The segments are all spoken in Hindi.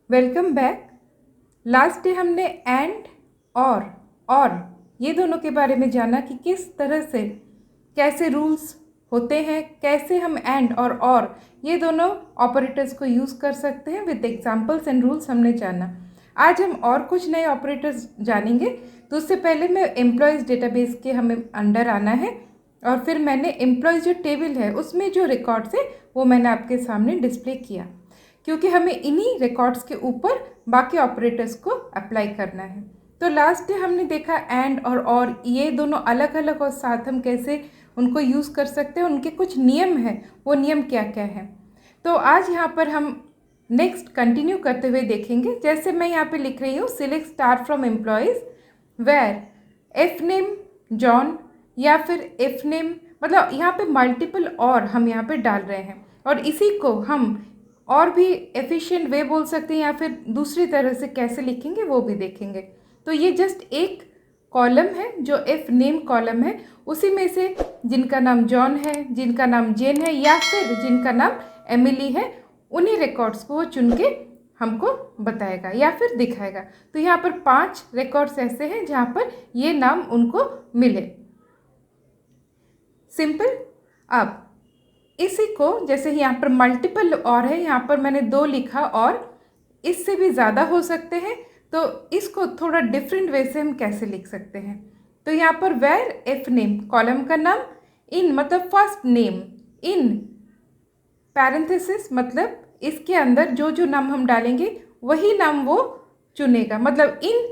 Welcome back. लास्ट डे हमने एंड और ये दोनों के बारे में जाना कि किस तरह से कैसे रूल्स होते हैं, कैसे हम एंड और ये दोनों ऑपरेटर्स को यूज़ कर सकते हैं। विद एग्जांपल्स एंड रूल्स हमने जाना। आज हम और कुछ नए ऑपरेटर्स जानेंगे। तो उससे पहले मैं एम्प्लॉयज़ डेटाबेस के हमें अंडर आना है और फिर मैंने एम्प्लॉयज़ जो टेबल है उसमें जो रिकॉर्ड्स है वो मैंने आपके सामने डिस्प्ले किया, क्योंकि हमें इन्हीं रिकॉर्ड्स के ऊपर बाकी ऑपरेटर्स को अप्लाई करना है। तो लास्ट डे हमने देखा एंड और ये दोनों अलग अलग और साथ हम कैसे उनको यूज़ कर सकते हैं, उनके कुछ नियम हैं, वो नियम क्या क्या हैं। तो आज यहाँ पर हम नेक्स्ट कंटिन्यू करते हुए देखेंगे। जैसे मैं यहाँ पे लिख रही हूँ, select star from employees where F name John, या फिर एफ नेम, मतलब यहाँ पे मल्टीपल और हम यहाँ पे डाल रहे हैं और इसी को हम और भी एफिशिएंट वे बोल सकते हैं या फिर दूसरी तरह से कैसे लिखेंगे वो भी देखेंगे। तो ये जस्ट एक कॉलम है जो एफ नेम कॉलम है, उसी में से जिनका नाम जॉन है, जिनका नाम जेन है या फिर जिनका नाम एमिली है, उन्हीं रिकॉर्ड्स को वो चुन के हमको बताएगा या फिर दिखाएगा। तो यहाँ पर 5 रिकॉर्ड्स ऐसे हैं जहाँ पर ये नाम उनको मिले। सिंपल। अब इसी को जैसे यहाँ पर मल्टीपल और है, यहाँ पर मैंने 2 लिखा और इससे भी ज़्यादा हो सकते हैं, तो इसको थोड़ा डिफरेंट वे से हम कैसे लिख सकते हैं। तो यहाँ पर वेर एफ नेम कॉलम का नाम, इन मतलब फर्स्ट नेम, इन पैरेंथेसिस मतलब इसके अंदर जो जो नाम हम डालेंगे वही नाम वो चुनेगा, मतलब इन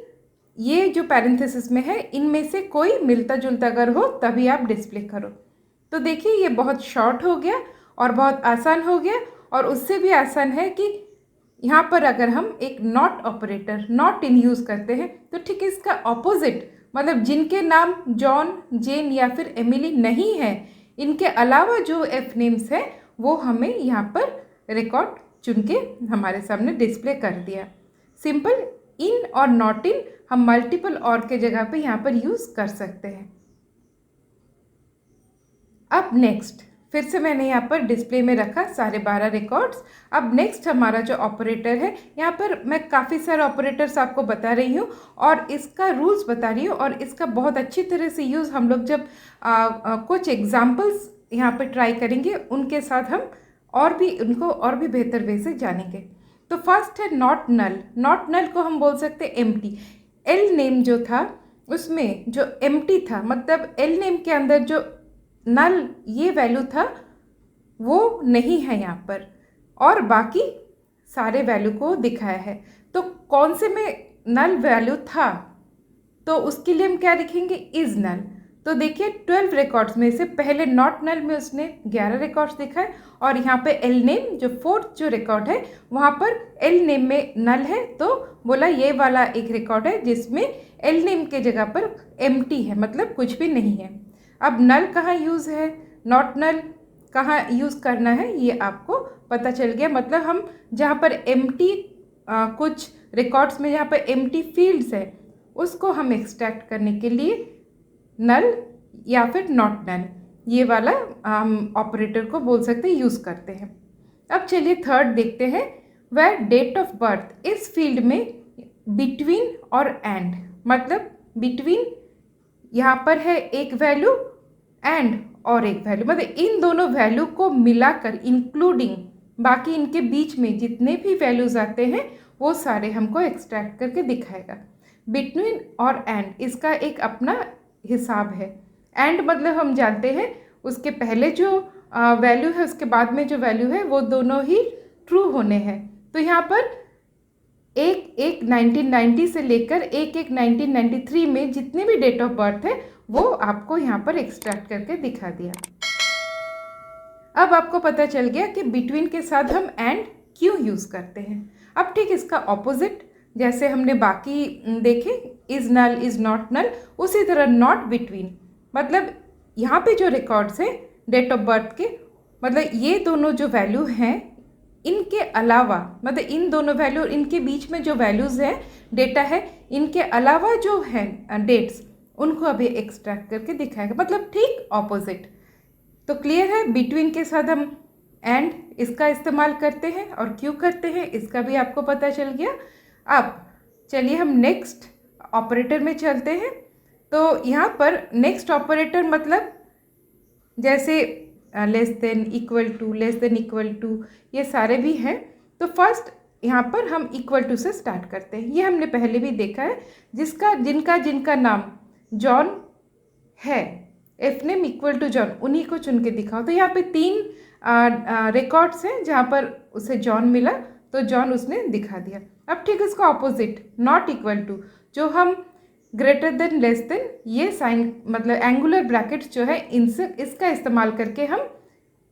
ये जो पैरेंथेसिस में है इनमें से कोई मिलता जुलता अगर हो तभी आप डिस्प्ले करो। तो देखिए ये बहुत शॉर्ट हो गया और बहुत आसान हो गया, और उससे भी आसान है कि यहाँ पर अगर हम एक not operator not in use करते हैं तो ठीक इसका ऑपोजिट, मतलब जिनके नाम जॉन, जेन या फिर एमिली नहीं है, इनके अलावा जो एफ नेम्स है वो हमें यहाँ पर रिकॉर्ड चुन के हमारे सामने डिस्प्ले कर दिया। सिंपल। इन और नॉट इन हम मल्टीपल और के जगह पे यहाँ पर यूज़ कर सकते हैं। अब नेक्स्ट फिर से मैंने यहाँ पर डिस्प्ले में रखा सारे 12 रिकॉर्ड्स। अब नेक्स्ट हमारा जो ऑपरेटर है, यहाँ पर मैं काफ़ी सारे ऑपरेटर्स आपको बता रही हूँ और इसका रूल्स बता रही हूँ, और इसका बहुत अच्छी तरह से यूज़ हम लोग जब कुछ एग्जाम्पल्स यहाँ पर ट्राई करेंगे उनके साथ हम उनको और भी बेहतर वे से जानेंगे। तो फर्स्ट है नॉट नल। नॉट नल को हम बोल सकते हैं एम्प्टी। एल नेम जो था उसमें जो एम्प्टी था, मतलब एल नेम के अंदर जो नल ये वैल्यू था वो नहीं है यहाँ पर, और बाकी सारे वैल्यू को दिखाया है। तो कौन से में नल वैल्यू था तो उसके लिए हम क्या लिखेंगे, इज नल। तो देखिए 12 रिकॉर्ड्स में से पहले नॉट नल में उसने 11 रिकॉर्ड्स दिखाए, और यहाँ पे एल नेम जो 4th जो रिकॉर्ड है वहाँ पर एल नेम में नल है, तो बोला ये वाला एक रिकॉर्ड है जिसमें एल नेम के जगह पर एम्प्टी है, मतलब कुछ भी नहीं है। अब नल कहाँ यूज़ है, नॉट नल कहाँ यूज़ करना है ये आपको पता चल गया। मतलब हम जहाँ पर एम्प्टी कुछ रिकॉर्ड्स में जहाँ पर एम्प्टी फील्ड्स है उसको हम एक्सट्रैक्ट करने के लिए नल या फिर नॉट नल ये वाला हम ऑपरेटर को बोल सकते हैं, यूज़ करते हैं। अब चलिए थर्ड देखते हैं, वेयर डेट ऑफ बर्थ इस फील्ड में बिटवीन और एंड, मतलब बिटवीन यहाँ पर है एक वैल्यू एंड और एक वैल्यू, मतलब इन दोनों वैल्यू को मिलाकर इंक्लूडिंग बाकी इनके बीच में जितने भी वैल्यूज़ आते हैं वो सारे हमको एक्सट्रैक्ट करके दिखाएगा। बिटवीन और एंड इसका एक अपना हिसाब है। एंड मतलब हम जानते हैं उसके पहले जो वैल्यू है उसके बाद में जो वैल्यू है वो दोनों ही ट्रू होने हैं। तो यहाँ पर एक 1990 से लेकर एक 1993 में जितने भी डेट ऑफ बर्थ है वो आपको यहाँ पर एक्सट्रैक्ट करके दिखा दिया। अब आपको पता चल गया कि बिटवीन के साथ हम एंड क्यों यूज़ करते हैं। अब ठीक इसका ऑपोजिट जैसे हमने बाकी देखे, is null is not null, उसी तरह नॉट बिटवीन, मतलब यहाँ पे जो रिकॉर्ड्स हैं डेट ऑफ बर्थ के, मतलब ये दोनों जो वैल्यू हैं इनके अलावा, मतलब इन दोनों वैल्यू और इनके बीच में जो वैल्यूज़ हैं डेटा है, इनके अलावा जो हैं डेट्स उनको अभी एक्सट्रैक्ट करके दिखाएगा, मतलब ठीक ऑपोजिट। तो क्लियर है, बिटवीन के साथ हम एंड इसका इस्तेमाल करते हैं और क्यों करते हैं इसका भी आपको पता चल गया। अब चलिए हम नेक्स्ट ऑपरेटर में चलते हैं। तो यहाँ पर नेक्स्ट ऑपरेटर मतलब जैसे less than, equal to, less than equal to, ये सारे भी हैं। तो फर्स्ट यहाँ पर हम इक्वल टू से स्टार्ट करते हैं। ये हमने पहले भी देखा है, जिनका नाम जॉन है, F name equal to John, उन्हीं को चुन के दिखाओ। तो यहाँ पे 3 रिकॉर्ड्स हैं जहाँ पर उसे जॉन मिला, तो जॉन उसने दिखा दिया। अब ठीक इसका ऑपोजिट, नॉट इक्वल टू, जो हम ग्रेटर देन, लेस देन, ये साइन मतलब एंगुलर ब्रैकेट्स जो है, इनसे इसका इस्तेमाल करके हम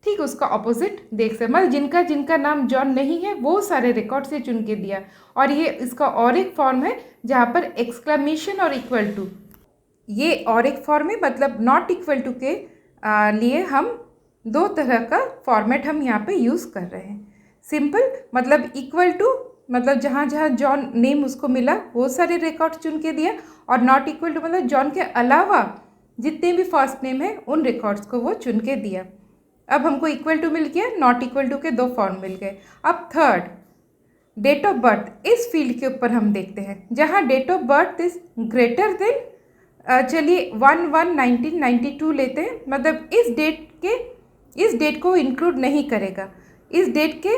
ठीक उसका ऑपोजिट देख सकते। मतलब जिनका नाम जॉन नहीं है वो सारे रिकॉर्ड से चुन के दिया। और ये इसका और एक फॉर्म है जहाँ पर एक्सक्लेमेशन और इक्वल टू, ये और एक फॉर्म है। मतलब नॉट इक्वल टू के लिए हम 2 तरह का फॉर्मेट हम यहाँ पे यूज़ कर रहे हैं। सिंपल मतलब इक्वल टू, मतलब जहाँ जहाँ जॉन नेम उसको मिला वो सारे रिकॉर्ड चुन के दिया, और नॉट इक्वल टू मतलब जॉन के अलावा जितने भी फर्स्ट नेम है उन रिकॉर्ड्स को वो चुन के दिया। अब हमको इक्वल टू मिल गया, नॉट इक्वल टू के 2 फॉर्म मिल गए। अब थर्ड, डेट ऑफ बर्थ, इस फील्ड के ऊपर हम देखते हैं जहाँ date of birth is greater than, चलिए 1/1/1992 लेते हैं। मतलब इस डेट को इंक्लूड नहीं करेगा, इस डेट के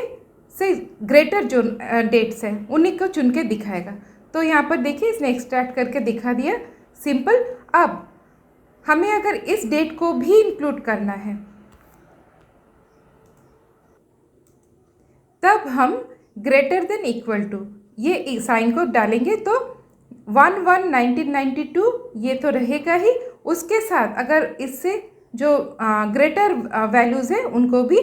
से ग्रेटर जो डेट्स हैं उन्हीं को चुन के दिखाएगा। तो यहाँ पर देखिए इसने एक्सट्रैक्ट करके दिखा दिया, सिंपल। अब हमें अगर इस डेट को भी इंक्लूड करना है तब हम ग्रेटर देन इक्वल टू ये साइन को डालेंगे, तो 1/1/1992 ये तो रहेगा ही, उसके साथ अगर इससे जो ग्रेटर वैल्यूज़ हैं उनको भी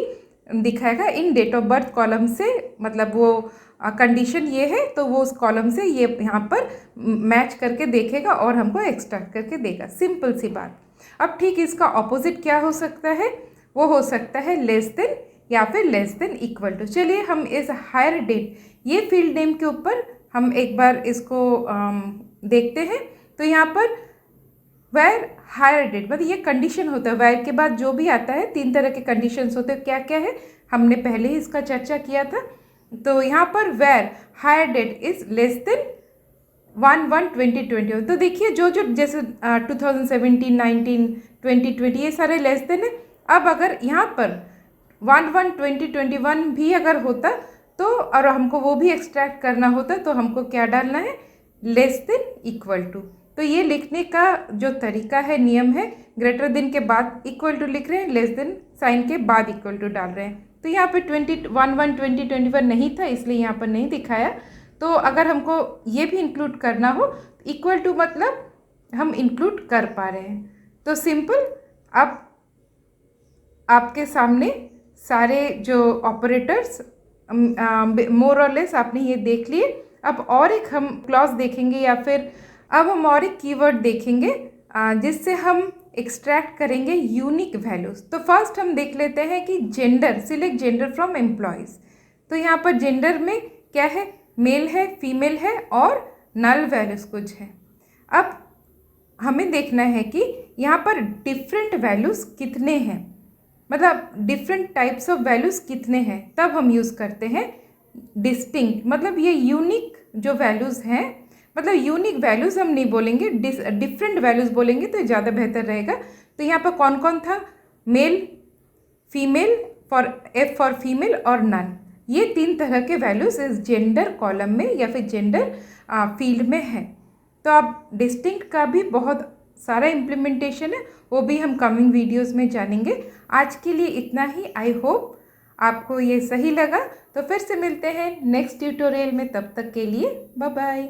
दिखाएगा इन डेट ऑफ बर्थ कॉलम से। मतलब वो कंडीशन ये है तो वो उस कॉलम से ये यहाँ पर मैच करके देखेगा और हमको एक्सट्रैक्ट करके देगा। सिंपल सी बात। अब ठीक इसका ऑपोजिट क्या हो सकता है, वो हो सकता है लेस देन या फिर लेस देन इक्वल टू। चलिए हम इस हायर डेट, ये फील्ड नेम के ऊपर हम एक बार इसको देखते हैं। तो यहाँ पर वेर हायर डेट, मतलब ये कंडीशन होता है, वेर के बाद जो भी आता है 3 तरह के कंडीशंस होते हैं। क्या क्या है हमने पहले ही इसका चर्चा किया था। तो यहाँ पर where hire date is less than 1/1/2020। तो देखिए जो जैसे 2017, 19, 2020 ये सारे लेस देन है। अब अगर यहाँ पर 1/1/2021 भी अगर होता तो, और हमको वो भी एक्सट्रैक्ट करना होता, तो हमको क्या डालना है, लेस देन इक्वल टू। तो ये लिखने का जो तरीका है, नियम है, ग्रेटर देन के बाद इक्वल टू लिख रहे हैं, लेस देन साइन के बाद इक्वल टू डाल रहे हैं। तो यहाँ पे 21/1/2021 नहीं था, इसलिए यहाँ पर नहीं दिखाया। तो अगर हमको ये भी इंक्लूड करना हो, इक्वल टू मतलब हम इंक्लूड कर पा रहे हैं। तो सिंपल, अब आपके सामने सारे जो ऑपरेटर्स मोर और लेस आपने ये देख लिए। अब और एक हम क्लॉज देखेंगे, या फिर अब हम और एक कीवर्ड देखेंगे जिससे हम एक्सट्रैक्ट करेंगे यूनिक वैल्यूज़। तो फर्स्ट हम देख लेते हैं कि gender, select gender from employees. तो यहाँ पर जेंडर में क्या है, मेल है, फीमेल है और नल वैल्यूज़ कुछ है। अब हमें देखना है कि यहाँ पर डिफरेंट वैल्यूज़ कितने हैं, मतलब डिफरेंट टाइप्स ऑफ वैल्यूज़ कितने हैं। तब हम यूज़ करते हैं डिस्टिंक्ट, मतलब ये यूनिक जो वैल्यूज़ हैं, मतलब यूनिक वैल्यूज़ हम नहीं बोलेंगे, डिफरेंट वैल्यूज़ बोलेंगे तो ज़्यादा बेहतर रहेगा। तो यहाँ पर कौन कौन था, male, female, F for female और नन, ये 3 तरह के वैल्यूज़ इस जेंडर कॉलम में या फिर जेंडर फील्ड में है। तो अब डिस्टिंक्ट का भी बहुत सारा इम्प्लीमेंटेशन है, वो भी हम कमिंग वीडियोस में जानेंगे। आज के लिए इतना ही। आई होप आपको ये सही लगा। तो फिर से मिलते हैं नेक्स्ट ट्यूटोरियल में, तब तक के लिए बाय बाय।